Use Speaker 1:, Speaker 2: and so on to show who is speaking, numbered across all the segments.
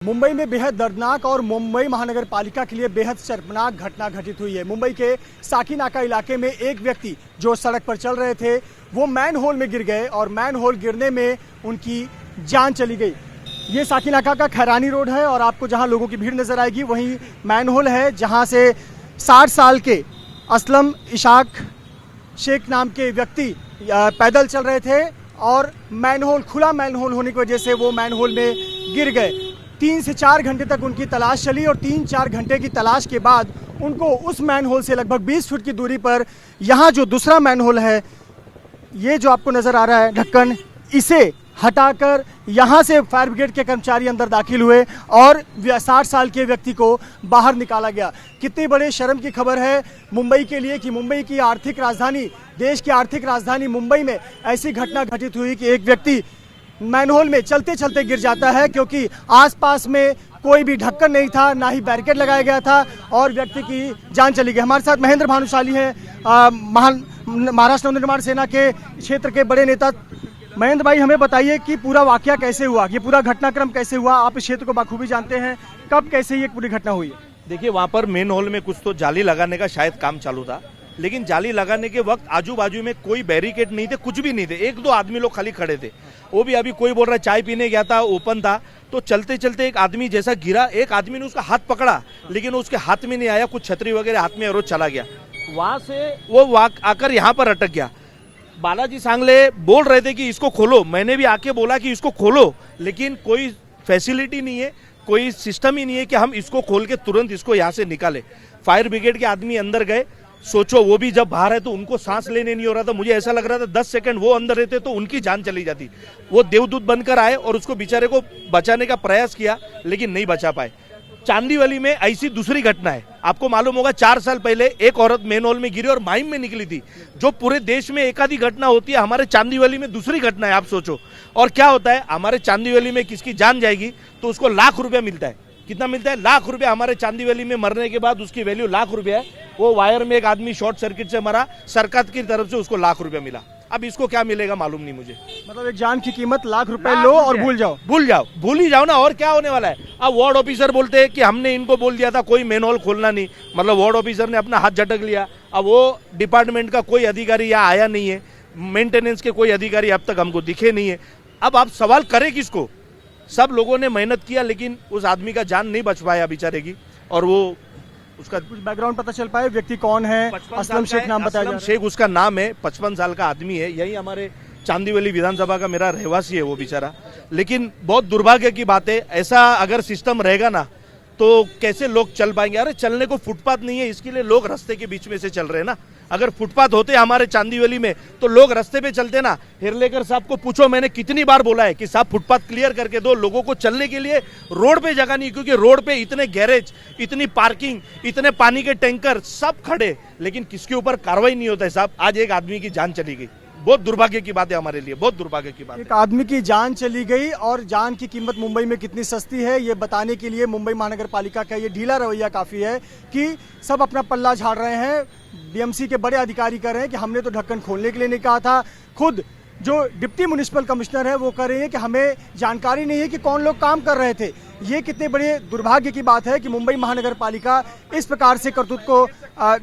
Speaker 1: मुंबई में बेहद दर्दनाक और मुंबई महानगर पालिका के लिए बेहद शर्मनाक घटना घटित हुई है। मुंबई के साकीनाका इलाके में एक व्यक्ति जो सड़क पर चल रहे थे वो मैन होल में गिर गए और मैन होल गिरने में उनकी जान चली गई। ये साकीनाका का खैरानी रोड है और आपको जहां लोगों की भीड़ नजर आएगी वहीं मैन होल है, जहां से 60 साल के असलम इशाक शेख नाम के व्यक्ति पैदल चल रहे थे और मैन होल, खुला मैन होल होने की वजह से वो मैन होल में गिर गए। 3 से 4 घंटे तक उनकी तलाश चली और 3-4 घंटे की तलाश के बाद उनको उस मैन होल से लगभग 20 फुट की दूरी पर यहाँ जो दूसरा मैन होल है, ये जो आपको नज़र आ रहा है ढक्कन, इसे हटाकर यहाँ से फायर ब्रिगेड के कर्मचारी अंदर दाखिल हुए और 60 साल के व्यक्ति को बाहर निकाला गया। कितनी बड़े शर्म की खबर है मुंबई के लिए कि मुंबई की आर्थिक राजधानी, देश की आर्थिक राजधानी मुंबई में ऐसी घटना घटित हुई कि एक व्यक्ति मैनहोल में चलते चलते गिर जाता है, क्योंकि आसपास में कोई भी ढक्कन नहीं था, ना ही बैरिकेड लगाया गया था और व्यक्ति की जान चली गई। हमारे साथ महेंद्र भानुशाली हैं, महाराष्ट्र नवनिर्माण सेना के क्षेत्र के बड़े नेता। महेंद्र भाई, हमें बताइए कि पूरा वाकया कैसे हुआ, ये पूरा घटनाक्रम कैसे हुआ? आप इस क्षेत्र को बखूबी जानते हैं, कब कैसे ये पूरी घटना हुई?
Speaker 2: देखिए, वहाँ पर मेन हॉल में कुछ तो जाली लगाने का शायद काम चालू था, लेकिन जाली लगाने के वक्त आजू बाजू में कोई बैरिकेड नहीं थे, कुछ भी नहीं थे। 1-2 आदमी लोग खाली खड़े थे, वो भी अभी कोई बोल रहा है चाय पीने गया था, ओपन था। तो चलते चलते एक आदमी जैसा गिरा, एक आदमी ने उसका हाथ पकड़ा लेकिन उसके हाथ में नहीं आया, कुछ छतरी वगैरह हाथ में और चला गया। वहां से वो आकर यहाँ पर अटक गया। बालाजी सांगले बोल रहे थे कि इसको खोलो, मैंने भी आके बोला कि इसको खोलो, लेकिन कोई फैसिलिटी नहीं है, कोई सिस्टम ही नहीं है कि हम इसको खोल के तुरंत इसको यहाँ से निकाले। फायर ब्रिगेड के आदमी अंदर गए, सोचो वो भी जब बाहर है तो उनको सांस लेने नहीं हो रहा था। मुझे ऐसा लग रहा था 10 सेकंड वो अंदर रहते तो उनकी जान चली जाती। वो देवदूत बनकर आए और उसको बेचारे को बचाने का प्रयास किया, लेकिन नहीं बचा पाए। चांदीवली में ऐसी दूसरी घटना है। आपको मालूम होगा 4 साल पहले एक औरत मेन हॉल में गिरी और माइम में निकली थी। जो पूरे देश में एक आधी घटना होती है, हमारे चांदीवली में दूसरी घटना है। आप सोचो, और क्या होता है, हमारे चांदीवली में किसकी जान जाएगी तो उसको लाख रुपया मिलता है। कितना मिलता है? लाख रुपया। हमारे चांदीवली में मरने के बाद उसकी वैल्यू लाख रुपया है। वो वायर में एक आदमी शॉर्ट सर्किट से मरा, सरकार की तरफ से उसको लाख रुपया मिला। अब इसको क्या मिलेगा मालूम नहीं मुझे।
Speaker 1: मतलब एक जान की कीमत लाख रुपए लो और भूल जाओ
Speaker 2: भूल ही जाओ ना, और क्या होने वाला है। अब वार्ड ऑफिसर बोलते हैं कि हमने इनको बोल दिया था कोई मेन हॉल खोलना नहीं, मतलब वार्ड ऑफिसर ने अपना हाथ झटक लिया। अब वो डिपार्टमेंट का कोई अधिकारी यहाँ आया नहीं है, मेंटेनेंस के कोई अधिकारी अब तक हमको दिखे नहीं है। अब आप सवाल करें किसको? सब लोगों ने मेहनत किया लेकिन उस आदमी का जान नहीं बच पाया बेचारे की। और वो उसका
Speaker 1: कुछ बैकग्राउंड पता चल पाए, व्यक्ति कौन है? असलम शेख नाम बताया जा रहा है।
Speaker 2: शेख उसका नाम है, 55 साल का आदमी है, यही हमारे चांदीवली विधानसभा का मेरा रहवासी है वो बेचारा। लेकिन बहुत दुर्भाग्य की बात है, ऐसा अगर सिस्टम रहेगा ना तो कैसे लोग चल पाएंगे? अरे चलने को फुटपाथ नहीं है, इसके लिए लोग रास्ते के बीच में से चल रहे हैं ना। अगर फुटपाथ होते हमारे चांदीवली में तो लोग रास्ते पे चलते ना। हिरलेकर साहब को पूछो, मैंने कितनी बार बोला है कि साहब फुटपाथ क्लियर करके दो, लोगों को चलने के लिए रोड पे जगह नहीं, क्योंकि रोड पे इतने गैरेज, इतनी पार्किंग, इतने पानी के टैंकर सब खड़े, लेकिन किसके ऊपर कार्रवाई नहीं होता है साहब। आज एक आदमी की जान चली गई, बहुत दुर्भाग्य की बात है हमारे लिए, बहुत दुर्भाग्य की बात है।
Speaker 1: एक आदमी की जान चली गई और जान की कीमत मुंबई में कितनी सस्ती है ये बताने के लिए मुंबई महानगर पालिका का ये ढीला रवैया काफ़ी है कि सब अपना पल्ला झाड़ रहे हैं। बीएमसी के बड़े अधिकारी कह रहे हैं कि हमने तो ढक्कन खोलने के लिए नहीं कहा था। खुद जो डिप्टी म्युनिसिपल कमिश्नर है वो कह रहे हैं कि हमें जानकारी नहीं है कि कौन लोग काम कर रहे थे। ये कितने बड़े दुर्भाग्य की बात है कि मुंबई महानगर पालिका इस प्रकार से करतूत को,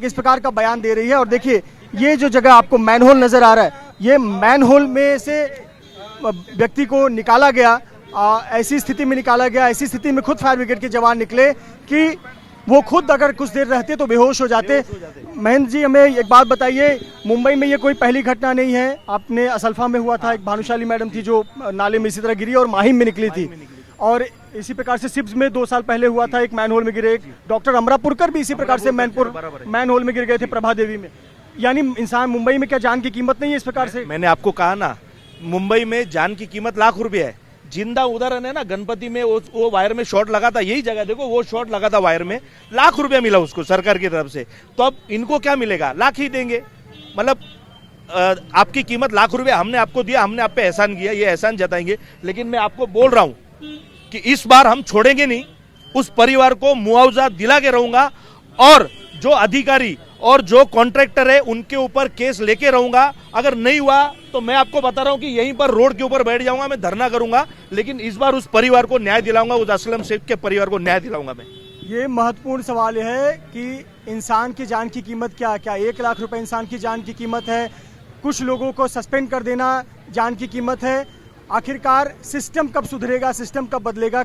Speaker 1: इस प्रकार का बयान दे रही है। और देखिए, ये जो जगह आपको मैनहोल नजर आ रहा है, ये मैनहोल में से व्यक्ति को निकाला गया, ऐसी स्थिति में निकाला गया, ऐसी स्थिति में खुद फायर ब्रिगेड के जवान निकले कि वो खुद अगर कुछ देर रहते तो बेहोश हो जाते। महेंद्र जी, हमें एक बात बताइए, मुंबई में ये कोई पहली घटना नहीं है। आपने असल्फा में हुआ था, एक भानुशाली मैडम थी जो नाले में इसी तरह गिरी और माहिम में निकली थी, और इसी प्रकार से सिप्स में 2 साल पहले हुआ था, एक मैनहोल में गिरे। डॉक्टर अमरापुरकर भी इसी प्रकार से मैनहोल में गिर गए थे, प्रभा देवी में। यानी इंसान, मुंबई में क्या जान की कीमत नहीं है इस प्रकार से?
Speaker 2: मैंने आपको कहा ना, मुंबई में जान की कीमत लाख रुपया है। जिंदा उदाहरण है ना, गणपति में वो वायर में शॉर्ट लगा था, यही जगह देखो, वो शॉर्ट लगा था वायर में, लाख रुपया मिला उसको सरकार की तरफ से। तो अब इनको क्या मिलेगा? लाख ही देंगे। मतलब आपकी कीमत लाख रुपया हमने आपको दिया, हमने आप पे एहसान किया, ये एहसान जताएंगे। लेकिन मैं आपको बोल रहा हूं कि इस बार हम छोड़ेंगे नहीं, उस परिवार को मुआवजा दिला के रहूंगा। और जो अधिकारी और जो कॉन्ट्रैक्टर है उनके ऊपर केस लेके रहूंगा। अगर नहीं हुआ तो मैं आपको बता रहा हूं कि यहीं पर रोड के ऊपर बैठ जाऊंगा, मैं धरना करूंगा, लेकिन इस बार उस परिवार को न्याय दिलाऊंगा, उस असलम शेख के परिवार को न्याय दिलाऊंगा मैं।
Speaker 1: ये महत्वपूर्ण सवाल है कि इंसान की जान की कीमत क्या, क्या 1 लाख रुपए इंसान की जान की कीमत है? कुछ लोगों को सस्पेंड कर देना जान की कीमत है? आखिरकार सिस्टम कब सुधरेगा, सिस्टम कब बदलेगा?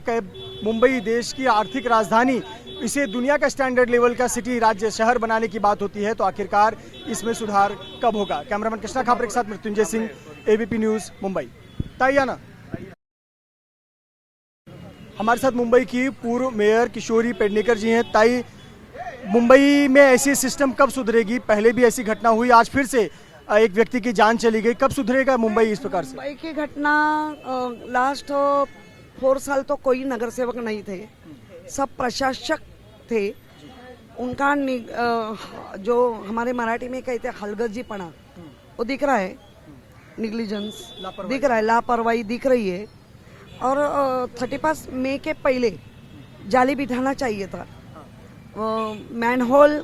Speaker 1: मुंबई देश की आर्थिक राजधानी, इसे दुनिया का स्टैंडर्ड लेवल का सिटी, राज्य, शहर बनाने की बात होती है, तो आखिरकार इसमें सुधार कब होगा? कैमरामैन कृष्णा खापरे के साथ मृत्युंजय सिंह, एबीपी न्यूज़, मुंबई। ताइयाना, हमारे साथ मुंबई की पूर्व मेयर किशोरी पेडनेकर जी हैं। ताई, मुंबई में ऐसी सिस्टम कब सुधरेगी? पहले भी ऐसी घटना हुई, आज फिर से एक व्यक्ति की जान चली गई, कब सुधरेगा मुंबई इस प्रकार से?
Speaker 3: मुंबई की घटना लास्ट 4 साल तो कोई नगर सेवक नहीं थे, सब प्रशासक थे। उनका जो हमारे मराठी में कहते हैं हलगर्जीपना, वो दिख रहा है, निग्लिजेंस दिख रहा है, लापरवाही दिख रही है। और 31 मई के पहले जाली बिठाना चाहिए था। मैनहोल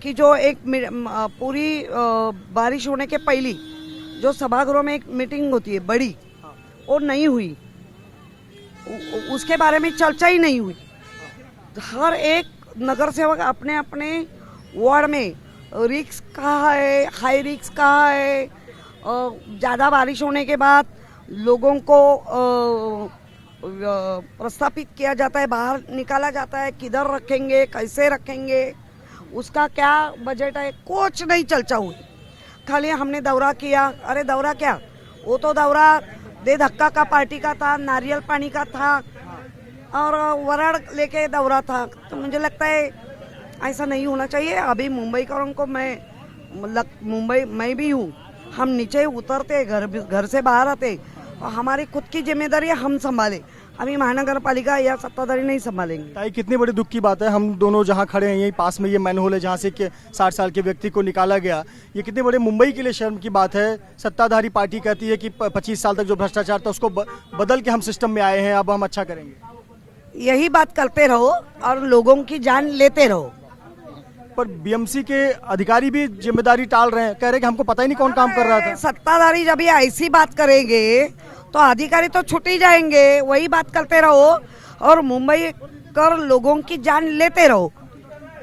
Speaker 3: की जो एक पूरी बारिश होने के पहली जो सभागृह में एक मीटिंग होती है बड़ी, वो नहीं हुई, उसके बारे में चर्चा ही नहीं हुई। हर एक नगर सेवक अपने अपने वार्ड में रिस्क कहाँ है, हाई रिस्क कहाँ है, ज़्यादा बारिश होने के बाद लोगों को प्रस्थापित किया जाता है, बाहर निकाला जाता है, किधर रखेंगे, कैसे रखेंगे, उसका क्या बजट है, कुछ नहीं चर्चा हुई। खाली हमने दौरा किया। अरे दौरा क्या, वो तो दौरा दे धक्का का पार्टी का था, नारियल पानी का था और वराड़ लेके दौरा था। तो मुझे लगता है ऐसा नहीं होना चाहिए। अभी मुंबई कारों को मुंबई मैं भी हूँ, हम नीचे उतरते, घर से बाहर आते और हमारी खुद की जिम्मेदारी हम संभाले। अभी महानगर पालिका या सत्ताधारी नहीं संभालेंगे।
Speaker 1: ताई, कितनी बड़ी दुख की बात है, हम दोनों जहां खड़े हैं यहीं पास में ये मैनहोल है जहां से 60 साल के व्यक्ति को निकाला गया। ये कितने बड़े मुंबई के लिए शर्म की बात है। सत्ताधारी पार्टी कहती है कि 25 साल तक जो भ्रष्टाचार था उसको बदल के हम सिस्टम में आए हैं, अब हम अच्छा करेंगे।
Speaker 3: यही बात करते रहो और लोगों की जान लेते रहो।
Speaker 1: पर बीएमसी के अधिकारी भी जिम्मेदारी टाल रहे हैं, कह रहे हैं कि हमको पता ही नहीं कौन काम कर रहा था।
Speaker 3: सत्ताधारी जब ये ऐसी बात करेंगे तो अधिकारी तो छूट ही जाएंगे। वही बात करते रहो और मुंबई कर लोगों की जान लेते रहो।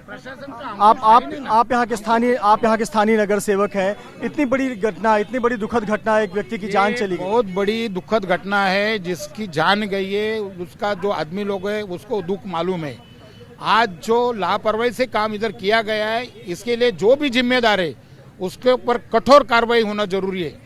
Speaker 1: आप यहाँ के स्थानीय नगर सेवक हैं। इतनी बड़ी घटना, इतनी बड़ी दुखद घटना, एक व्यक्ति की जान चली गई,
Speaker 4: बहुत बड़ी दुखद घटना है। जिसकी जान गई है उसका जो आदमी लोग है उसको दुख मालूम है। आज जो लापरवाही से काम इधर किया गया है, इसके लिए जो भी जिम्मेदार है उसके ऊपर कठोर कार्रवाई होना जरूरी है।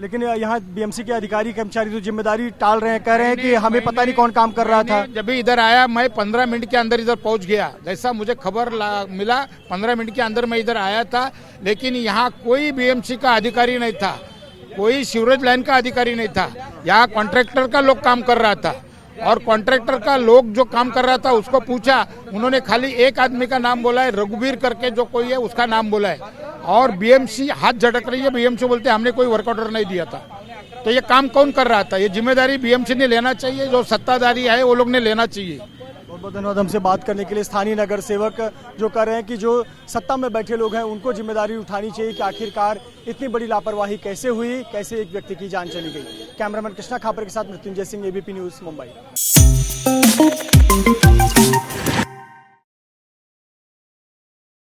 Speaker 1: लेकिन यहाँ बीएमसी के अधिकारी कर्मचारी तो जिम्मेदारी टाल रहे हैं, कह रहे हैं कि हमें पता नहीं कौन काम कर रहा था।
Speaker 4: जब भी इधर आया, मैं 15 मिनट के अंदर इधर पहुंच गया। जैसा मुझे खबर मिला 15 मिनट के अंदर मैं इधर आया था, लेकिन यहाँ कोई बीएमसी का अधिकारी नहीं था, कोई सीवरेज लाइन का अधिकारी नहीं था। यहाँ कॉन्ट्रैक्टर का लोग काम कर रहा था और कॉन्ट्रैक्टर का लोग जो काम कर रहा था उसको पूछा, उन्होंने खाली एक आदमी का नाम बोला है, रघुवीर करके जो कोई है उसका नाम बोला है। और बीएमसी हाथ झटक रही है, बीएमसी बोलते हमने कोई वर्क ऑर्डर नहीं दिया था। तो ये काम कौन कर रहा था? ये जिम्मेदारी बीएमसी ने लेना चाहिए, जो सत्ताधारी है वो लोग ने लेना चाहिए।
Speaker 1: बहुत बहुत धन्यवाद हमसे बात करने के लिए। स्थानीय नगर सेवक जो कर रहे हैं कि जो सत्ता में बैठे लोग हैं उनको जिम्मेदारी उठानी चाहिए कि आखिरकार इतनी बड़ी लापरवाही कैसे हुई, कैसे एक व्यक्ति की जान चली गई। कैमरामैन कृष्णा खापरे के साथ मृत्युंजय सिंह, एबीपी न्यूज़, मुंबई।